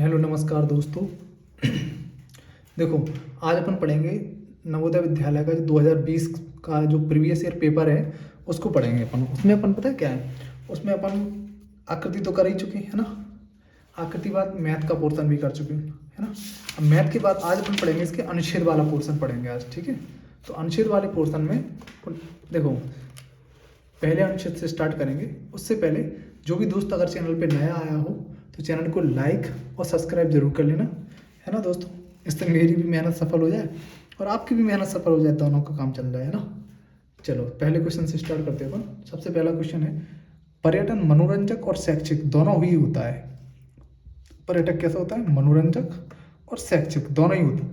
Hello नमस्कार दोस्तों। देखो, आज अपन पढ़ेंगे नवोदय विद्यालय का जो 2020 का जो प्रीवियस ईयर पेपर है उसको पढ़ेंगे अपन। उसमें अपन पता है क्या है, उसमें अपन आकृति तो कर ही चुके हैं, है ना। आकृति बाद मैथ का पोर्शन भी कर चुके हैं, है ना। अब मैथ के बाद आज अपन पढ़ेंगे इसके अनुच्छेद वाला पोर्शन पढ़ेंगे आज, ठीक है। तो अनुच्छेद वाले पोर्शन में देखो, पहले अनुच्छेद से स्टार्ट करेंगे। उससे पहले जो भी दोस्त अगर चैनल पे नया आया हो तो चैनल को लाइक और सब्सक्राइब जरूर कर लेना, है ना दोस्तों। इससे मेरी भी मेहनत सफल हो जाए और आपकी भी मेहनत सफल हो जाए, दोनों का काम चल रहा है ना। चलो पहले क्वेश्चन से स्टार्ट करते हैं अपन। सबसे पहला क्वेश्चन है, पर्यटन मनोरंजक और शैक्षिक दोनों ही होता है। पर्यटक कैसा होता है? मनोरंजक और शैक्षिक दोनों ही होता है।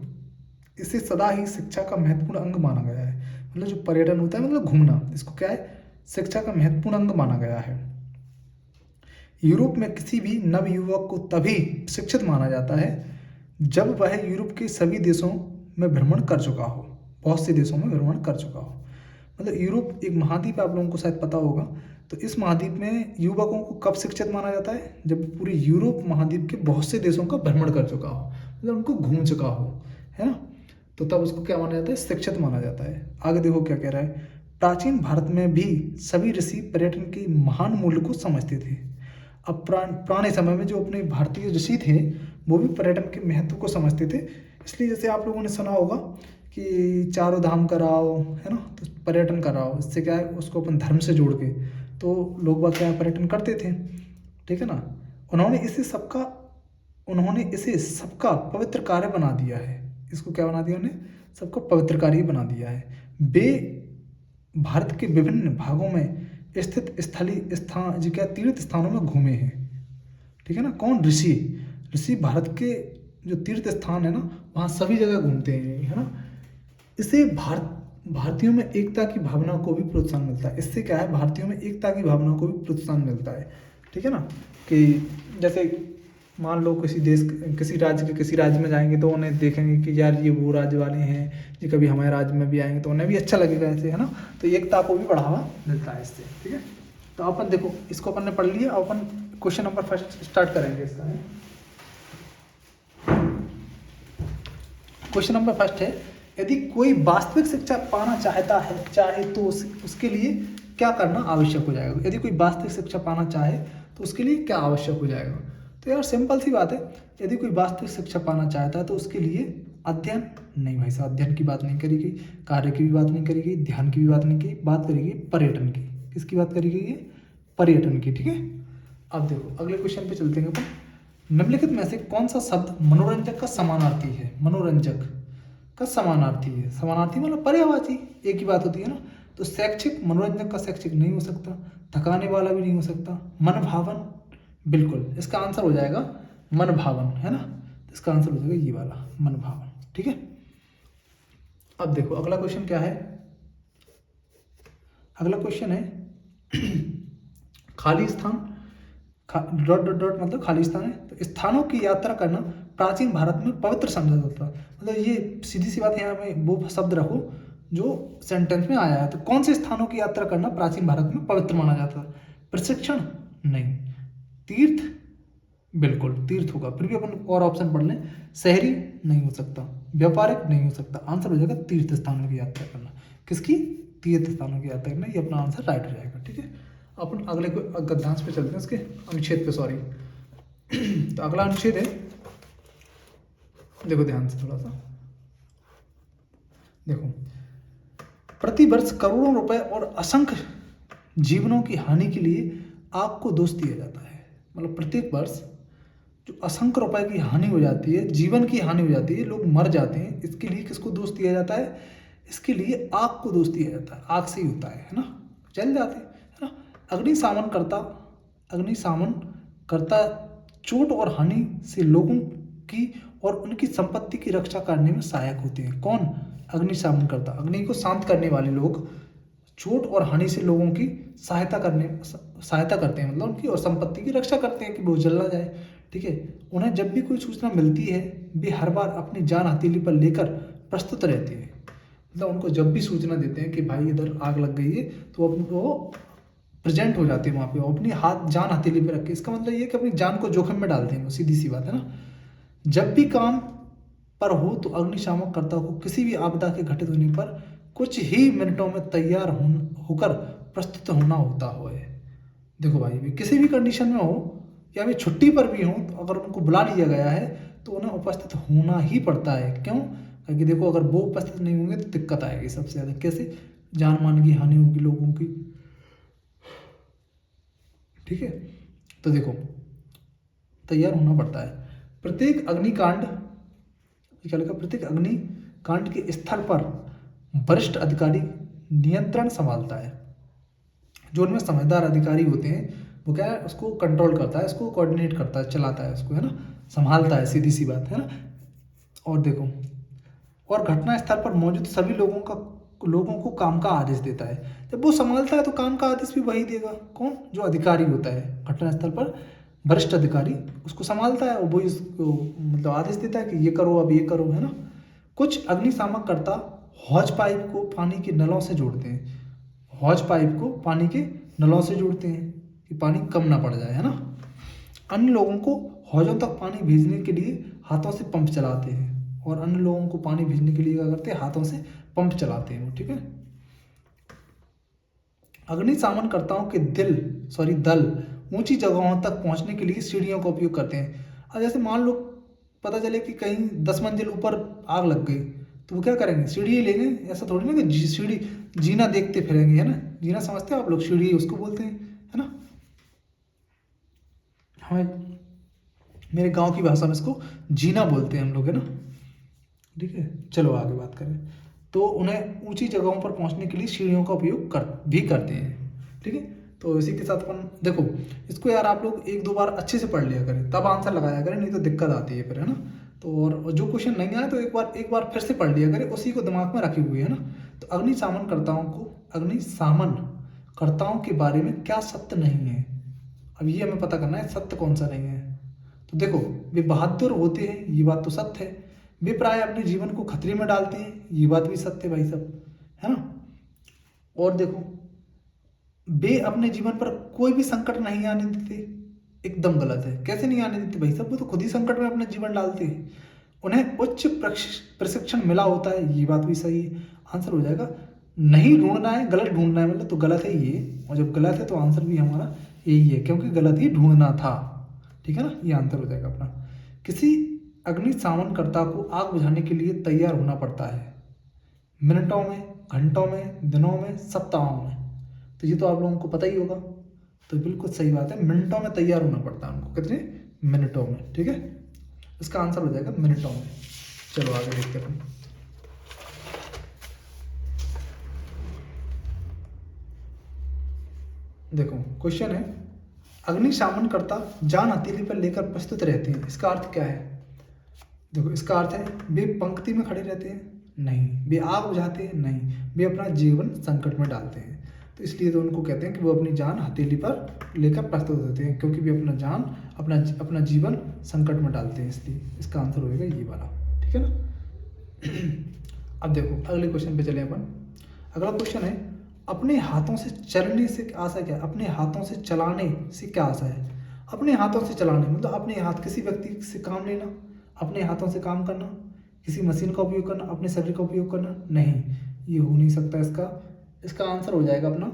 इसे सदा ही शिक्षा का महत्वपूर्ण अंग माना गया है। मतलब जो पर्यटन होता है मतलब घूमना, इसको क्या है? शिक्षा का महत्वपूर्ण अंग माना गया है। यूरोप में किसी भी नव युवक को तभी शिक्षित माना जाता है जब वह यूरोप के सभी देशों में भ्रमण कर चुका हो, बहुत से देशों में भ्रमण कर चुका हो। मतलब यूरोप एक महाद्वीप, आप लोगों को शायद पता होगा। तो इस महाद्वीप में युवकों को कब शिक्षित माना जाता है? जब पूरे यूरोप महाद्वीप के बहुत से देशों का भ्रमण कर चुका हो, मतलब उनको घूम चुका हो, है ना। तो तब उसको क्या माना जाता है? शिक्षित माना जाता है। आगे देखो क्या कह रहा है, प्राचीन भारत में भी सभी ऋषि पर्यटन के महान मूल्य को समझते थे। अब पुराने समय में जो अपने भारतीय ऋषि थे वो भी पर्यटन के महत्व को समझते थे। इसलिए जैसे आप लोगों ने सुना होगा कि चारों धाम कराओ, है ना, तो पर्यटन कराओ। इससे क्या है, उसको अपन धर्म से जोड़ के तो लोग बाग क्या पर्यटन करते थे, ठीक है ना। उन्होंने इसे सबका पवित्र कार्य बना दिया है। इसको क्या बना दिया उन्हें? सबका पवित्र कार्य बना दिया है। वे भारत के विभिन्न भागों में स्थित स्थलीय स्थान जो क्या तीर्थ स्थानों में घूमे हैं, ठीक है ना। कौन? ऋषि। ऋषि भारत के जो तीर्थ स्थान है ना वहाँ सभी जगह घूमते हैं, है ना। इससे भारतीयों में एकता की भावना को भी प्रोत्साहन मिलता है। इससे क्या है, भारतीयों में एकता की भावना को भी प्रोत्साहन मिलता है, ठीक है ना। कि जैसे मान लो किसी राज्य के किसी राज्य में जाएंगे तो उन्हें देखेंगे कि यार ये वो राज्य वाले हैं, ये कभी हमारे राज्य में भी आएंगे तो उन्हें भी अच्छा लगेगा ऐसे, है ना। तो एकता को भी बढ़ावा मिलता है इससे, ठीक है। तो अपन देखो, इसको अपन ने पढ़ लिया। अपन क्वेश्चन नंबर फर्स्ट स्टार्ट करेंगे इसका। क्वेश्चन नंबर फर्स्ट है, यदि कोई वास्तविक शिक्षा पाना चाहे तो उसके लिए क्या करना आवश्यक हो जाएगा? यदि कोई वास्तविक शिक्षा पाना चाहे तो उसके लिए क्या आवश्यक हो जाएगा? तो यार सिंपल सी बात है, यदि कोई वास्तविक शिक्षा पाना चाहता है तो उसके लिए अध्ययन नहीं, भाई साहब अध्ययन की बात नहीं करी गई, कार्य की भी बात नहीं करी गई, ध्यान की भी बात नहीं की, बात करी गई पर्यटन की। किसकी बात करी गई है? पर्यटन की, ठीक है। अब देखो अगले क्वेश्चन पे चलते हैं अपन। निम्नलिखित में से कौन सा शब्द मनोरंजक का समानार्थी है? मनोरंजक का समानार्थी है। समानार्थी मतलब पर्यायवाची, एक ही बात होती है ना। तो शैक्षिक, मनोरंजक का शैक्षिक नहीं हो सकता, थकाने वाला भी नहीं हो सकता। मन भावन, बिल्कुल इसका आंसर हो जाएगा मन भावन, है ना। इसका आंसर हो जाएगा ये वाला मन भावन, ठीक है। अब देखो अगला क्वेश्चन क्या है। अगला क्वेश्चन है खाली स्थान, डॉट डॉट डॉट मतलब खाली स्थान है। तो स्थानों की यात्रा करना प्राचीन भारत में पवित्र समझा जाता था। मतलब ये सीधी सी बात, यहाँ में वो शब्द रखो जो सेंटेंस में आया है। तो कौन से स्थानों की यात्रा करना प्राचीन भारत में पवित्र माना जाता था? प्रशिक्षण नहीं, तीर्थ, बिल्कुल तीर्थ होगा। फिर भी अपन और ऑप्शन पढ़ लें। शहरी नहीं हो सकता, व्यापारिक नहीं हो सकता। आंसर हो जाएगा तीर्थ स्थानों की यात्रा करना। किसकी? तीर्थ स्थानों की यात्रा करना, ये अपना आंसर राइट हो जाएगा, ठीक है। अपन अगले गद्यांश पे चलते हैं, इसके अनुच्छेद पे, सॉरी। तो अगला अनुच्छेद है, देखो ध्यान से थोड़ा सा देखो। प्रतिवर्ष करोड़ों रुपए और असंख्य जीवनों की हानि के लिए आग को दोष दिया जाता है। मतलब प्रत्येक वर्ष जो असंख्य रुपए की हानि हो जाती है, जीवन की हानि हो जाती है, लोग मर जाते हैं, इसके लिए किसको दोष दिया जाता है? इसके लिए आग को दोष दिया जाता है। आग से ही होता है ना, जल जाते हैं, है ना। अग्निशामन करता चोट और हानि से लोगों की और उनकी संपत्ति की रक्षा करने में सहायक होते हैं। कौन? अग्निशामन करता, अग्नि को शांत करने वाले लोग चोट और हानि से लोगों की सहायता करते हैं, मतलब उनकी और संपत्ति की रक्षा करते हैं कि वो जल ना जाए, ठीक है। उन्हें जब भी कोई सूचना मिलती है वे हर बार अपनी जान हथेली पर लेकर प्रस्तुत रहते हैं। मतलब उनको जब भी सूचना देते हैं कि भाई इधर आग लग गई है तो वो प्रेजेंट हो जाते हैं वहाँ पे, वो अपनी जान हथेली पे रख के। इसका मतलब ये है कि अपनी जान को जोखिम में डालते हैं वो, सीधी सी बात है ना। जब भी काम पर हो तो अग्निशामक कर्ता को किसी भी आपदा के घटित होने पर कुछ ही मिनटों में तैयार होकर प्रस्तुत होना होता है। देखो भाई, वे किसी भी कंडीशन में हो या वे छुट्टी पर भी हो, तो अगर उनको बुला लिया गया है तो उन्हें उपस्थित होना ही पड़ता है। क्यों? क्योंकि देखो, अगर वो उपस्थित नहीं होंगे तो दिक्कत आएगी सबसे ज़्यादा। कैसे? जान मान की हानि होगी लोगों की। ठीक है, तो देखो, तैयार होना पड़ता है। प्रत्येक अग्निकांड, ये क्या लिखा, प्रत्येक अग्निकांड के स्थल पर वरिष्ठ अधिकारी नियंत्रण संभालता है। जो उनमें समझदार अधिकारी होते हैं वो क्या है, उसको कंट्रोल करता है, उसको कोऑर्डिनेट करता है, चलाता है उसको, है ना, संभालता है, सीधी सी बात है ना। और देखो, और घटना स्थल पर मौजूद सभी लोगों को काम का आदेश देता है। जब वो संभालता है तो काम का आदेश भी वही देगा। कौन? जो अधिकारी होता है घटना स्थल पर, वरिष्ठ अधिकारी उसको संभालता है और वो इसको मतलब आदेश देता है कि ये करो, अब ये करो, है ना। कुछ अग्निशामक कर्ता हौज पाइप को पानी के नलों से जोड़ते हैं। हौज पाइप को पानी के नलों से जोड़ते हैं कि पानी कम ना पड़ जाए, है ना। अन्य लोगों को हौजों तक पानी भेजने के लिए हाथों से पंप चलाते हैं। और अन्य लोगों को पानी भेजने के लिए क्या करते हैं? हाथों से पंप चलाते हैं वो। ठीक है। अग्निशमनकर्ताओं के दल ऊंची जगहों तक पहुंचने के लिए सीढ़ियों का उपयोग करते हैं। अब जैसे मान लो पता चले कि कहीं 10 मंजिल ऊपर आग लग गई, तो वो क्या करेंगे? सीढ़ी लेंगे। ऐसा थोड़ी ना कि सीढ़ी जीना देखते फिरेंगे, है ना। जीना समझते हो आप लोग? सीढ़ी उसको बोलते हैं, है ना। हमें मेरे गांव की भाषा में इसको जीना बोलते हैं हम लोग, है ना। ठीक है, चलो आगे बात करें। तो उन्हें ऊंची जगहों पर पहुंचने के लिए सीढ़ियों का उपयोग भी करते हैं। ठीक है, तो इसी के साथ अपन देखो, इसको यार आप लोग एक दो बार अच्छे से पढ़ लिया करें, तब आंसर लगाया करें, नहीं तो दिक्कत आती है फिर, है ना। तो और जो क्वेश्चन नहीं आए तो एक बार फिर से पढ़ लिया करें, उसी को दिमाग में रखे हुए, है ना। तो अग्निशामन कर्ताओं के बारे में क्या सत्य नहीं है, अब ये हमें पता करना है, सत्य कौन सा नहीं है। तो देखो, वे बहादुर होते हैं, ये बात तो सत्य है। वे प्राय अपने जीवन को खतरे में डालते हैं, ये बात भी सत्य है भाई साहब, है ना। और देखो, वे अपने जीवन पर कोई भी संकट नहीं आने देते, एकदम गलत है। कैसे नहीं आने देते भाई साहब? वो तो खुद ही संकट में अपना जीवन डालते हैं। उन्हें उच्च प्रशिक्षण मिला होता है, ये बात भी सही है। आंसर हो जाएगा नहीं ढूंढना है, गलत ढूंढना है, मतलब तो गलत है ये। और जब गलत है तो आंसर भी हमारा यही है, क्योंकि गलत ही ढूंढना था। ठीक है ना, ये आंसर हो जाएगा अपना। किसी अग्निशमनकर्ता को आग बुझाने के लिए तैयार होना पड़ता है मिनटों में, घंटों में, दिनों में, सप्ताहों में। तो ये तो आप लोगों को पता ही होगा। तो बिल्कुल सही बात है, मिनटों में तैयार होना पड़ता है उनको। कितने? मिनटों में। ठीक है, इसका आंसर हो जाएगा मिनटों में। चलो आगे देखते हैं। देखो, क्वेश्चन है, अग्निशमनकर्ता जान हथेली पर लेकर प्रस्तुत रहते हैं, इसका अर्थ क्या है? देखो, इसका अर्थ है वे पंक्ति में खड़े रहते हैं? नहीं। वे आग बुझाते हैं? नहीं। वे अपना जीवन संकट में डालते हैं। तो इसलिए तो उनको कहते हैं कि वो अपनी जान हथेली पर लेकर प्रस्तुत होते हैं, क्योंकि वे अपना जीवन संकट में डालते हैं, इसलिए इसका आंसर होगा ये वाला। ठीक है ना। अब देखो, अगले क्वेश्चन पे चले अपन। अगला क्वेश्चन है, अपने हाथों से चलने से आशा क्या है? अपने हाथों से चलाने से क्या आशा है? अपने हाथों से चलाने मतलब अपने हाथ, किसी व्यक्ति से काम लेना, अपने हाथों से काम करना, किसी मशीन का उपयोग करना, अपने शरीर का उपयोग करना? नहीं, ये हो नहीं सकता। इसका आंसर हो जाएगा अपना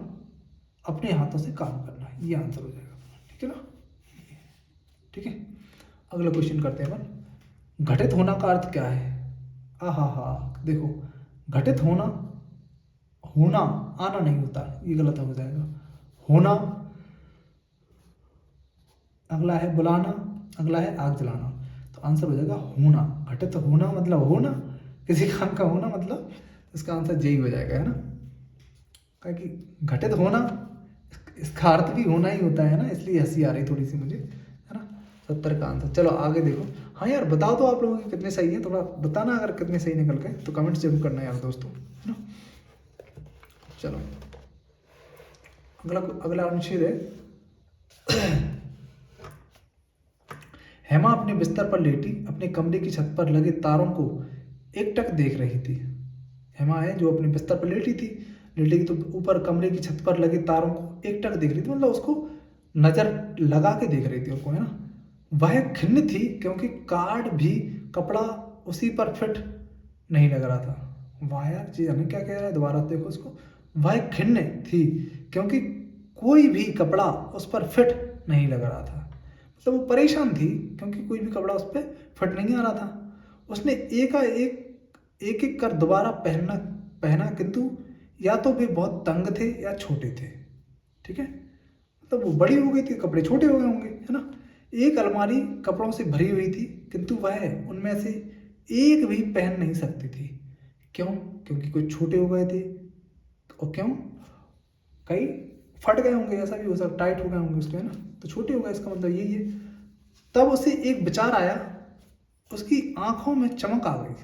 अपने हाथों से काम करना, ये आंसर हो जाएगा अपना। ठीक है ना। ठीक है, अगला क्वेश्चन करते हैं अपन। घटित होना का अर्थ क्या है? देखो, घटित होना, आना नहीं होता, ये गलत हो जाएगा। होना, अगला है बुलाना, अगला है आग जलाना। तो आंसर हो जाएगा होना। घटित होना मतलब होना, किसी काम का होना, मतलब इसका आंसर यही हो जाएगा, है ना। क्योंकि घटित होना, इसका अर्थ भी होना ही होता है ना, इसलिए हंसी आ रही थोड़ी सी मुझे, है ना। 70 का आंसर। चलो आगे देखो। हाँ यार, बताओ तो आप लोगों के कितने सही हैं, थोड़ा बताना अगर कितने सही निकल गए, तो कमेंट जरूर करना यार दोस्तों, है ना। चलो, अगला अनुच्छेद है। हेमा अपने बिस्तर पर लेटी अपने कमरे की छत पर लगे तारों को एकटक देख रही थी। हेमा है जो अपने बिस्तर पर लेटेगी तो ऊपर कमरे की छत पर लगे तारों को एकटक देख रही थी, मतलब उसको नजर लगा के देख रही थी उसको, है ना। वह खिन्न थी क्योंकि कार्ड भी कपड़ा उसी पर फिट नहीं लग रहा था। वाह यार, जी हमें क्या कह रहा है, दोबारा देखो उसको। वह खिन्न थी क्योंकि कोई भी कपड़ा उस पर फिट नहीं लग रहा था। मतलब वो परेशान थी क्योंकि कोई भी कपड़ा उस पर फिट नहीं आ रहा था। उसने एक एक कर दोबारा पहनना पहना, किंतु या तो वे बहुत तंग थे या छोटे थे। ठीक है, मतलब वो बड़ी हो गई थी, कपड़े छोटे हो गए होंगे, है ना। एक अलमारी कपड़ों से भरी हुई थी किंतु वह उनमें से एक भी पहन नहीं सकती थी। क्यों? क्योंकि कुछ छोटे हो गए थे। और क्यों? कई फट गए होंगे, ऐसा भी हो सकता, टाइट हो गए होंगे उसके, है ना। तो छोटे हो गए, इसका मतलब यही है। तब उसे एक विचार आया, उसकी आंखों में चमक आ गई।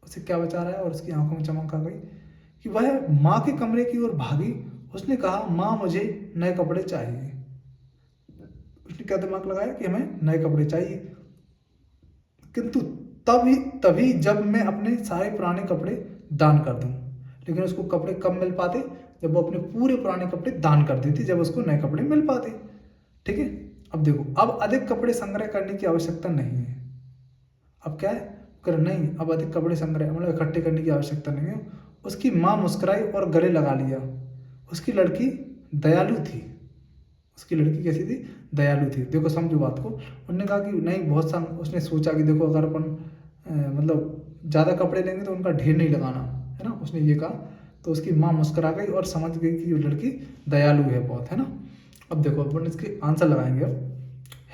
उसे क्या विचार आया और उसकी आंखों में चमक आ गई कि वह माँ के कमरे की ओर भागी। उसने कहा, माँ मुझे नए कपड़े चाहिए। उसने क्या दिमाग लगाया कि हमें नए कपड़े चाहिए, किंतु तभी तभी जब मैं अपने सारे पुराने कपड़े दान कर दूं। लेकिन उसको कपड़े कब मिल पाते? जब वो अपने पूरे पुराने कपड़े दान कर देती, जब उसको नए कपड़े मिल पाते। ठीक है, अब देखो, अब अधिक कपड़े संग्रह करने की आवश्यकता नहीं है। अब क्या है, कर नहीं, अब अधिक कपड़े संग्रह मतलब इकट्ठे करने की आवश्यकता नहीं है। उसकी माँ मुस्कुराई और गले लगा लिया। उसकी लड़की दयालु थी। उसकी लड़की कैसी थी? दयालु थी। देखो समझो बात को। उन्होंने कहा कि नहीं, बहुत सा उसने सोचा कि देखो अगर अपन मतलब ज़्यादा कपड़े लेंगे तो उनका ढेर नहीं लगाना, है ना, उसने ये कहा। तो उसकी माँ मुस्कुरा गई और समझ गई कि ये लड़की दयालु है बहुत, है ना। अब देखो अपन इसके आंसर लगाएंगे। अब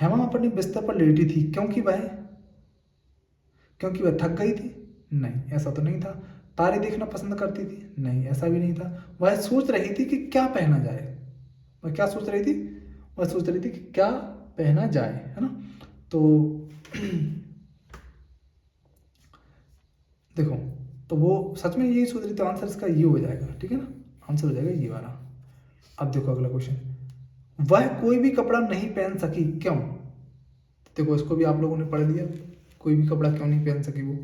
हेमा अपने बिस्तर पर लेटी थी क्योंकि वह थक गई थी? नहीं, ऐसा तो नहीं था। तारे देखना पसंद करती थी? नहीं, ऐसा भी नहीं था। वह सोच रही थी कि क्या पहना जाए। वह क्या सोच रही थी? वह सोच रही थी कि क्या पहना जाए, है ना। तो देखो, तो वो सच में यही सोच रही थी, तो आंसर इसका ये हो जाएगा। ठीक है ना, आंसर हो जाएगा ये वाला। अब देखो अगला क्वेश्चन। वह कोई भी कपड़ा नहीं पहन सकी, क्यों? देखो इसको भी आप लोगों ने पढ़ लिया। कोई भी कपड़ा क्यों नहीं पहन सकी वो?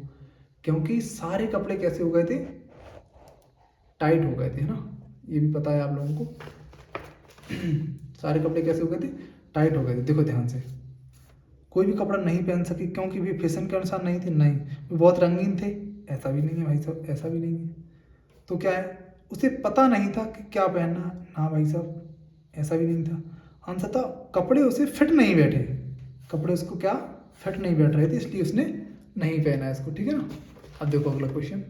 क्योंकि सारे कपड़े कैसे हो गए थे? टाइट हो गए थे, है ना। ये भी पता है आप लोगों को। सारे कपड़े कैसे हो गए थे? टाइट हो गए थे। देखो ध्यान से, कोई भी कपड़ा नहीं पहन सकी क्योंकि वे फैशन के अनुसार नहीं थे? नहीं, वे बहुत रंगीन थे? ऐसा भी नहीं है भाई साहब, ऐसा भी नहीं है। तो क्या है, उसे पता नहीं था कि क्या पहनना। ना भाई साहब, ऐसा भी नहीं था। आंसर था, कपड़े उसे फिट नहीं बैठे। कपड़े उसको क्या फिट नहीं बैठ रहे थे, इसलिए उसने नहीं पहना है इसको। ठीक है ना। अब देखो अगला क्वेश्चन।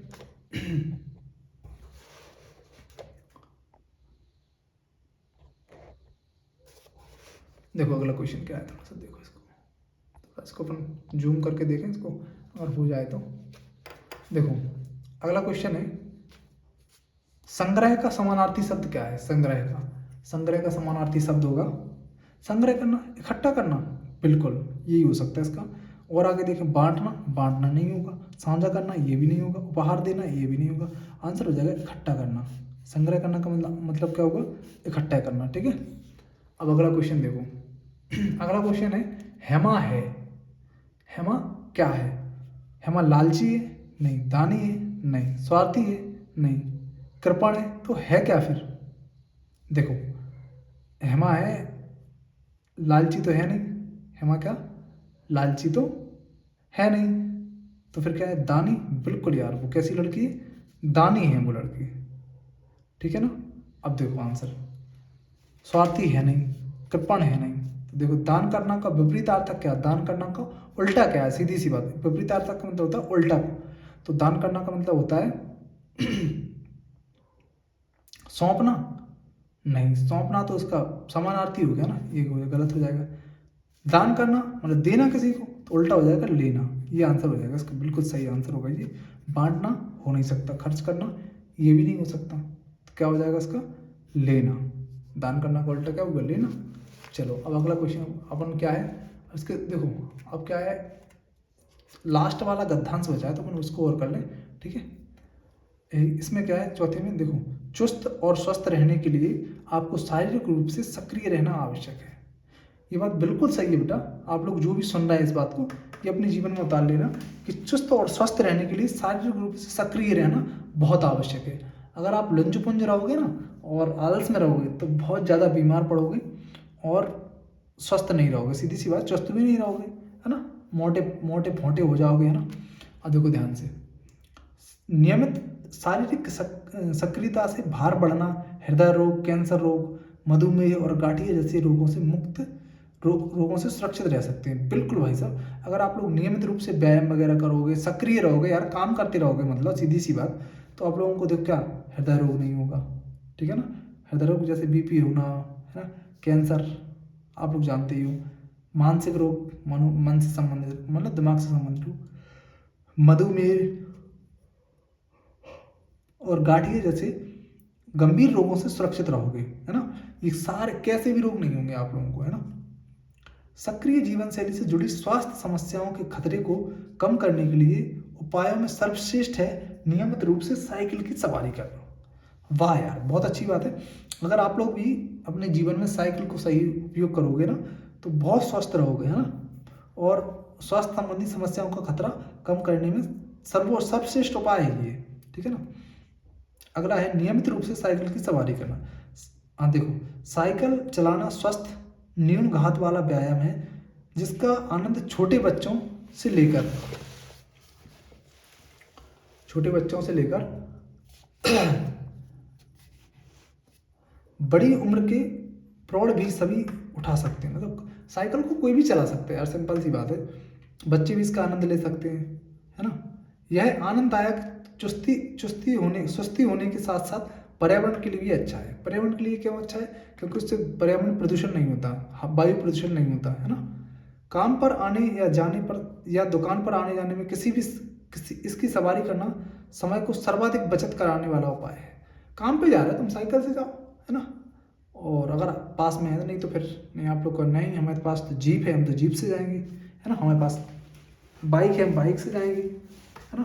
देखो अगला क्वेश्चन क्या है, थोड़ा सा देखो इसको, थोड़ा इसको अपन जूम करके देखें इसको, अगर हो जाए तो। देखो अगला क्वेश्चन है, संग्रह का समानार्थी शब्द क्या है? संग्रह का समानार्थी शब्द होगा संग्रह करना, इकट्ठा करना। बिल्कुल यही हो सकता है इसका। और आगे देखें, बांटना, बांटना नहीं होगा। साझा करना, ये भी नहीं होगा। उपहार देना, ये भी नहीं होगा। आंसर हो जाएगा इकट्ठा करना। संग्रह करना का मतलब क्या होगा? इकट्ठा करना। ठीक है, अब अगला क्वेश्चन देखो। अगला क्वेश्चन है, हेमा है। हेमा क्या है? हेमा लालची है? नहीं। दानी है? नहीं। स्वार्थी है? नहीं। कृपण है? तो है क्या फिर? देखो, हेमा है, लालची तो है नहीं। हेमा क्या लालची तो है नहीं। तो फिर क्या है? दानी। बिल्कुल यार, वो कैसी लड़की है? दानी है वो लड़की। ठीक है ना। अब देखो आंसर, स्वार्थी है नहीं, कृपण है नहीं। तो देखो, दान करना का विपरीतार्थक क्या? दान करना का उल्टा क्या है? सीधी सी बात है, विपरीतार्थक का मतलब होता है उल्टा। तो दान करना का मतलब होता है सौंपना। नहीं, सौंपना तो उसका समानार्थी हो गया ना, ये गलत हो जाएगा। दान करना मतलब देना किसी को, तो उल्टा हो जाएगा लेना। ये आंसर हो जाएगा इसका, बिल्कुल सही आंसर होगा ये। बांटना हो नहीं सकता, खर्च करना ये भी नहीं हो सकता। तो क्या हो जाएगा इसका? लेना। दान करना का उल्टा क्या होगा? लेना। चलो अब अगला क्वेश्चन अपन क्या है इसके, देखो अब क्या है, लास्ट वाला गद्यांश बचा है तो अपन उसको और कर लें। ठीक है, इसमें क्या है, चौथे में देखो, चुस्त और स्वस्थ रहने के लिए आपको शारीरिक रूप से सक्रिय रहना आवश्यक है। ये बात बिल्कुल सही है बेटा। आप लोग जो भी सुन रहे हैं इस बात को, ये अपने जीवन में उतार लेना कि चुस्त और स्वस्थ रहने के लिए शारीरिक रूप से सक्रिय रहना बहुत आवश्यक है। अगर आप लंज पुंज रहोगे ना और आलस में रहोगे तो बहुत ज़्यादा बीमार पड़ोगे और स्वस्थ नहीं रहोगे, सीधी सी बात, स्वस्थ भी नहीं रहोगे, है ना, मोटे मोटे फोटे हो जाओगे, है ना। अब देखो ध्यान से, नियमित शारीरिक सक्रियता से भार बढ़ना, हृदय रोग, कैंसर रोग, मधुमेह और गांठिया जैसे रोगों से मुक्त रोगों से सुरक्षित रह सकते हैं। बिल्कुल भाई साहब, अगर आप लोग नियमित रूप से व्यायाम वगैरह करोगे, सक्रिय रहोगे यार, काम करते रहोगे, मतलब सीधी सी बात, तो आप लोगों को देखो क्या, हृदय रोग नहीं होगा, ठीक है ना। हृदय रोग जैसे बीपी होना, है ना, कैंसर आप लोग जानते ही हो, मानसिक रोग, मन से संबंधित, मतलब दिमाग से संबंधित रोग, मधुमेह और गांठिया जैसे गंभीर रोगों से सुरक्षित रहोगे, है ना। ये सारे कैसे भी रोग नहीं होंगे आप लोगों को, है ना। सक्रिय जीवन शैली से जुड़ी स्वास्थ्य समस्याओं के खतरे को कम करने के लिए उपायों में सर्वश्रेष्ठ है नियमित रूप से साइकिल की सवारी करना। वाह यार, बहुत अच्छी बात है। अगर आप लोग भी अपने जीवन में साइकिल को सही उपयोग करोगे ना, तो बहुत स्वस्थ रहोगे, है ना। और स्वास्थ्य संबंधी समस्याओं का खतरा कम करने में सर्वश्रेष्ठ उपाय है ये, ठीक है ना। अगला है नियमित रूप से साइकिल की सवारी करना। हाँ देखो, साइकिल चलाना स्वस्थ न्यून घात वाला व्यायाम है जिसका आनंद छोटे बच्चों से लेकर बड़ी उम्र के प्रौढ़ भी सभी उठा सकते हैं। मतलब साइकिल को कोई भी चला सकता है यार, सिंपल सी बात है, बच्चे भी इसका आनंद ले सकते हैं, है ना। यह आनंददायक सुस्ती होने के साथ साथ पर्यावरण के लिए भी अच्छा है। पर्यावरण के लिए क्यों अच्छा है? क्योंकि उससे पर्यावरण प्रदूषण नहीं होता, वायु प्रदूषण नहीं होता, है ना। काम पर आने या जाने पर या दुकान पर आने जाने में किसी इसकी सवारी करना समय को सर्वाधिक बचत कराने वाला उपाय है। काम पे जा रहे हो तुम, साइकिल से जाओ, है ना। और अगर पास में है तो, नहीं तो फिर नहीं, आप लोग को नहीं, हमारे पास तो जीप है, हम तो जीप से जाएंगे, है ना। हमारे पास बाइक है, हम बाइक से जाएंगे, है ना।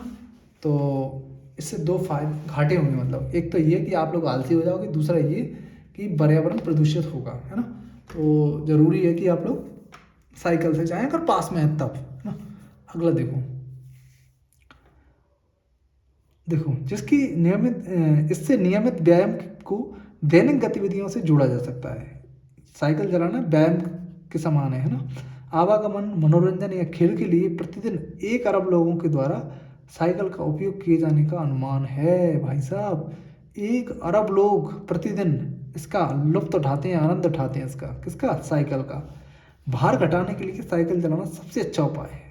तो इससे दो फायदे घाटे होंगे, मतलब एक तो ये कि आप लोग आलसी हो जाओगे, दूसरा ये कि पर्यावरण प्रदूषित होगा, है ना। तो ज़रूरी है कि आप लोग साइकिल से जाएं अगर पास में है तब, है ना। अगला देखो, जिसकी इससे नियमित व्यायाम को दैनिक गतिविधियों से जोड़ा जा सकता है। साइकिल चलाना व्यायाम के समान है ना। आवागमन, मनोरंजन या खेल के लिए प्रतिदिन 1 अरब लोगों के द्वारा साइकिल का उपयोग किए जाने का अनुमान है भाई साहब। 1 अरब लोग प्रतिदिन इसका लुत्फ उठाते हैं, आनंद उठाते हैं इसका, किसका? साइकिल का। भार घटाने के लिए साइकिल चलाना सबसे अच्छा उपाय है।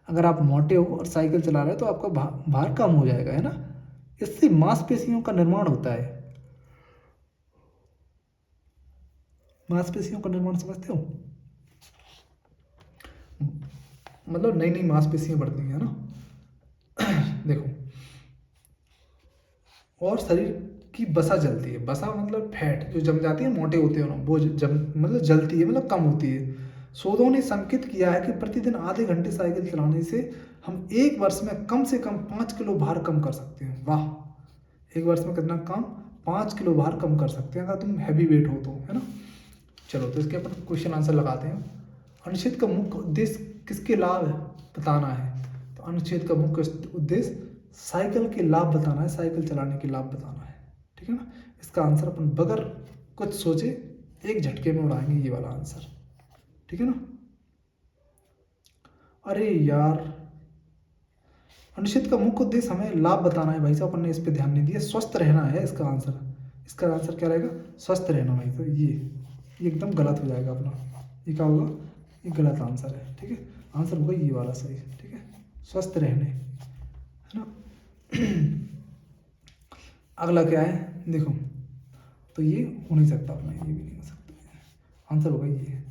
अगर आप मोटे हो और साइकिल चला रहे हो तो आपका भार कम हो जाएगा, है ना। इससे मांसपेशियों का निर्माण होता है। मांसपेशियों का निर्माण समझते हो? मतलब नई नई मांसपेशियां बढ़ती हैं, है ना। देखो, और शरीर की वसा जलती है। वसा मतलब फैट जो जम जाती है, मोटे होते हो ना, वो जम मतलब जलती है, मतलब कम होती है। शोधों ने संकेत किया है कि प्रतिदिन आधे घंटे साइकिल चलाने से हम 1 वर्ष में कम से कम 5 किलो भार कम कर सकते हैं। वाह, 1 वर्ष में कितना कम? 5 किलो भार कम कर सकते हैं अगर तुम हैवी वेट हो तो, है ना। चलो, तो इसके अपन क्वेश्चन आंसर लगाते हैं। अनुच्छेद का मुख्य उद्देश्य किसके लाभ बताना है? तो अनुच्छेद का मुख्य उद्देश्य साइकिल के लाभ बताना है, साइकिल चलाने के लाभ बताना है, ठीक है ना। इसका आंसर अपन बगैर कुछ सोचे एक झटके में उड़ाएंगे, ये वाला आंसर, ठीक है ना। अरे यार, अनुच्छेद का मुख्य उद्देश्य हमें लाभ बताना है भाई साहब, अपन ने इस पे ध्यान नहीं दिया। स्वस्थ रहना है इसका आंसर। इसका आंसर क्या रहेगा? स्वस्थ रहना भाई साहब। ये एकदम गलत हो जाएगा अपना। ये क्या होगा? ये गलत आंसर है, ठीक है। आंसर होगा ये वाला सही, ठीक है, स्वस्थ रहने, है ना। अगला क्या है देखो, तो ये हो नहीं सकता अपना, ये भी नहीं हो सकता, आंसर होगा ये,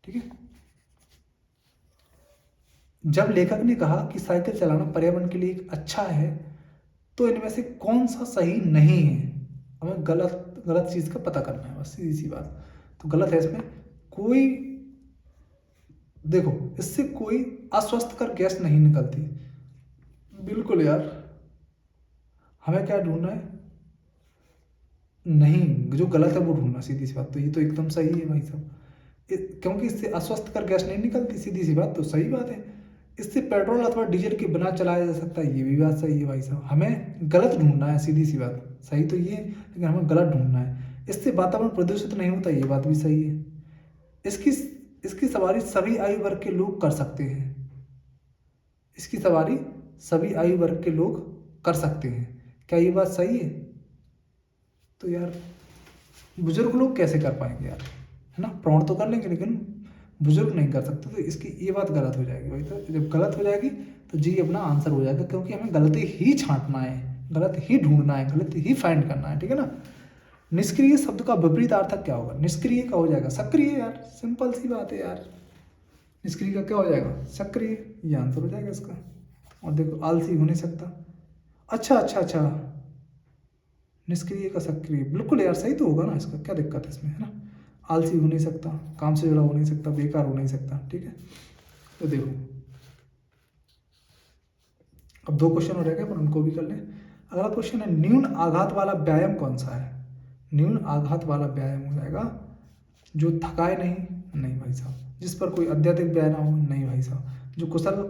ठीक है। जब लेखक ने कहा कि साइकिल चलाना पर्यावरण के लिए अच्छा है, तो इनमें से कौन सा सही नहीं है? हमें गलत गलत चीज़ का पता करना है, बस सीधी सी बात। तो गलत है इसमें कोई, देखो, इससे कोई अस्वस्थकर गैस नहीं निकलती। बिल्कुल यार, हमें क्या ढूंढना है? नहीं, जो गलत है वो ढूंढना, सीधी सी बात। तो ये तो एकदम सही है भाई साहब, क्योंकि इससे अस्वस्थकर गैस नहीं निकलती, सीधी सी बात, तो सही बात है। इससे पेट्रोल अथवा डीजल के बिना चलाया जा सकता है, ये भी बात सही है भाई साहब। हमें गलत ढूंढना है, सीधी सी बात। सही तो ये है, लेकिन हमें गलत ढूंढना है। इससे वातावरण प्रदूषित नहीं होता, ये बात भी सही है। इसकी इसकी सवारी सभी आयु वर्ग के लोग कर सकते हैं। इसकी सवारी सभी आयु वर्ग के लोग कर सकते हैं। क्या ये बात सही है? तो यार बुजुर्ग लोग कैसे कर पाएंगे यार, है ना? प्रौढ़ तो कर लेंगे लेकिन बुजुर्ग नहीं कर सकते, तो इसकी ये बात गलत हो जाएगी भाई। तो जब गलत हो जाएगी तो जी अपना आंसर हो जाएगा, क्योंकि हमें गलती ही छांटना है, गलत ही ढूंढना है, गलत ही फाइंड करना है, ठीक है ना। निष्क्रिय शब्द का विपरीत अर्थक क्या होगा? निष्क्रिय का हो जाएगा सक्रिय यार, सिंपल सी बात है यार। निष्क्रिय का क्या हो जाएगा? सक्रिय, ये आंसर हो जाएगा इसका। और देखो आलसी हो नहीं सकता। अच्छा अच्छा अच्छा, निष्क्रिय का सक्रिय, बिल्कुल यार सही तो होगा ना इसका, क्या दिक्कत है इसमें, है ना। आलसी हो नहीं सकता, काम से जुड़ा हो नहीं सकता, बेकार हो नहीं सकता, ठीक है। तो देखो अब 2 क्वेश्चन हो रहे हैं, पर उनको भी कर लें। अगला क्वेश्चन है, न्यून आघात वाला व्यायाम कौन सा है? न्यून आघात वाला व्यायाम हो जाएगा जो थकाए नहीं, नहीं भाई साहब। जिस पर कोई अत्यधिक व्यायाम ना हो, नहीं भाई साहब। जो कुशल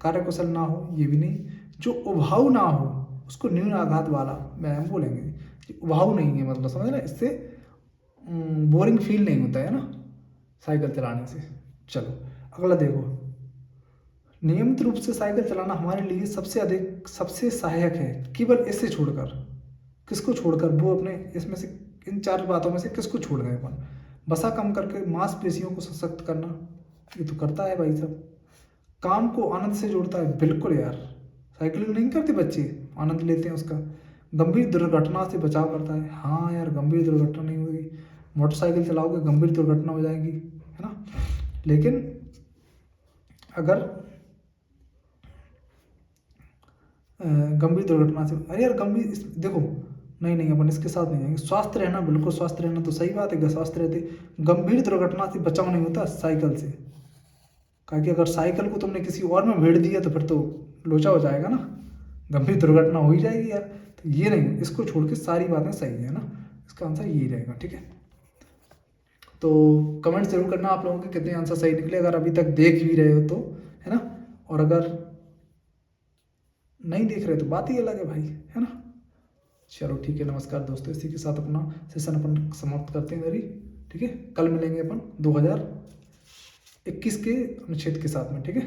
कार्य कुशल ना हो, ये भी नहीं। जो उबाऊ ना हो उसको न्यून आघात वाला व्यायाम बोलेंगे। उबाऊ नहीं है मतलब, समझ ना, इससे बोरिंग फील नहीं होता है ना साइकिल चलाने से। चलो अगला देखो, नियमित रूप से साइकिल चलाना हमारे लिए सबसे सहायक है, केवल इससे छोड़कर। किसको छोड़कर? वो अपने इसमें से इन 4 बातों में से किसको छोड़ गए अपन? वसा कम करके मांसपेशियों को सशक्त करना, ये तो करता है भाई साहब। काम को आनंद से जोड़ता है, बिल्कुल यार। साइकिलिंग नहीं करते बच्चे, आनंद लेते हैं उसका। गंभीर दुर्घटना से बचाव करता है, हाँ यार गंभीर दुर्घटना नहीं होगी। मोटरसाइकिल चलाओगे गंभीर दुर्घटना हो जाएगी, है ना। लेकिन अगर गंभीर दुर्घटना से, अरे यार गंभीर देखो, नहीं नहीं अपन इसके साथ नहीं जाएंगे। स्वस्थ रहना, बिल्कुल स्वस्थ रहना तो सही बात है, स्वस्थ रहते। गंभीर दुर्घटना से बचाव नहीं होता साइकिल से, क्योंकि अगर साइकिल को तुमने किसी और में भेड़ दिया तो फिर तो लोचा हो जाएगा ना, गंभीर दुर्घटना हो ही जाएगी यार। तो ये नहीं, इसको छोड़ के सारी बातें सही है ना, इसका आंसर यही रहेगा, ठीक है। तो कमेंट जरूर करना आप लोगों के कितने आंसर सही निकले, अगर अभी तक देख भी रहे हो तो, है ना। और अगर नहीं देख रहे तो बात ही अलग है भाई, है ना। चलो ठीक है, नमस्कार दोस्तों, इसी के साथ अपना सेशन अपन समाप्त करते हैं मेरी, ठीक है। कल मिलेंगे अपन 2021 के अनुच्छेद के साथ में, ठीक है।